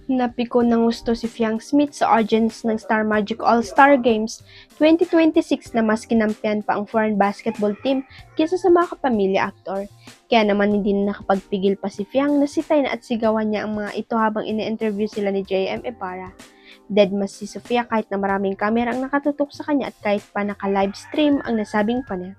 Napiko ng gusto si Fiang Smith sa audience ng Star Magic All-Star Games 2026 na mas kinampihan pa ang foreign basketball team kaysa sa mga kapamilya aktor. Kaya naman hindi na nakapagpigil pa si Fiang na sitay na at sigawan niya ang mga ito habang ine-interview sila ni JM Ibarra. Deadmas si Sofia kahit na maraming kamera ang nakatutok sa kanya at kahit pa naka-livestream ang nasabing panel.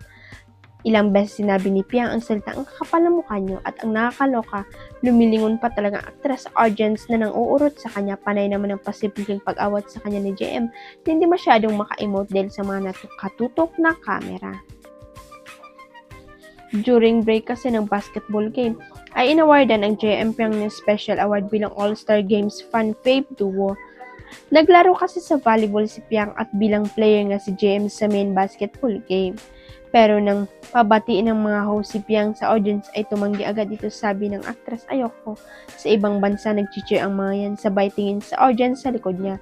Ilang beses sinabi ni Piang ang salita ang kakapal ng mukha niyo at ang nakakaloka, lumilingon pa talagang aktres sa audience na nang uurot sa kanya. Panay naman ang posibleng pag-awat sa kanya ni JM na hindi masyadong maka-emote dahil sa mga nakatutok na kamera. During break kasi ng basketball game, ay inawardan ang JM Piang ng special award bilang All-Star Games Fan Fave Duo. Naglaro kasi sa volleyball si Piang at bilang player nga si JM sa main basketball game. Pero nang pabatiin ng mga host si Piang sa audience ay tumanggi agad ito, sabi ng aktres, ayoko. Sa ibang bansa nag-cheer ang mga yan, sabay tingin sa audience sa likod niya.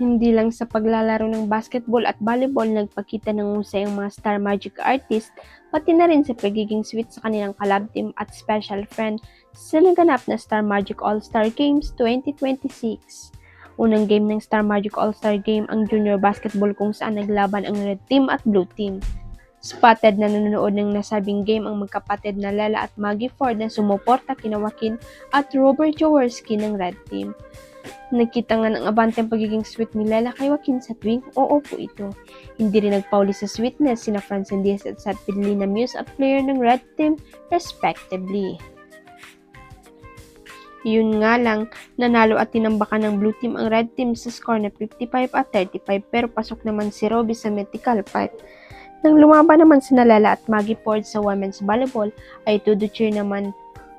Hindi lang sa paglalaro ng basketball at volleyball nagpakita ng husay ang mga Star Magic artist, pati na rin sa pagiging sweet sa kanilang collab team at special friend sa naganap na Star Magic All-Star Games 2026. Unang game ng Star Magic All-Star Game ang junior basketball kung saan naglaban ang red team at blue team. Spotted na nanonood ng nasabing game ang magkapatid na Lela at Maggie Ford na sumuporta kina Joaquin at Robert Jaworski ng red team. Nagkita nga ng abante ang pagiging sweet ni Lela kay Joaquin sa tuwing oo po ito. Hindi rin nagpauli sa sweetness sina Francine Diaz at Satpidlina Muse at player ng red team respectively. Yun nga lang, nanalo at tinambakan ng blue team ang red team sa score na 55-35 pero pasok naman si Robbie sa mythical fight. Nang lumaban naman si Lela at Maggie Ford sa women's volleyball ay tudo-cheer naman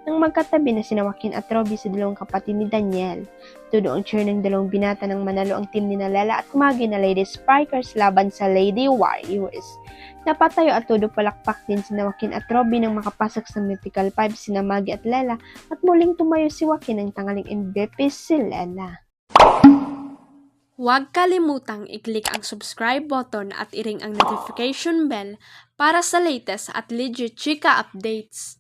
ng magkatabi na sina Joaquin at Robbie sa dalawang kapatid ni Daniel. Tudo ang cheer ng dalawang binata nang manalo ang team ni Lela at Maggie na Lady Sparkers laban sa Lady Warriors. Napatayo at todo palakpak din sina Joaquin at Robbie nang makapasok sa mythical 5 sina Maggie at Lela at muling tumayo si Joaquin ng tanghaling MVP si Lela. Huwag kalimutang i-click ang subscribe button at i-ring ang notification bell para sa latest at legit chika updates.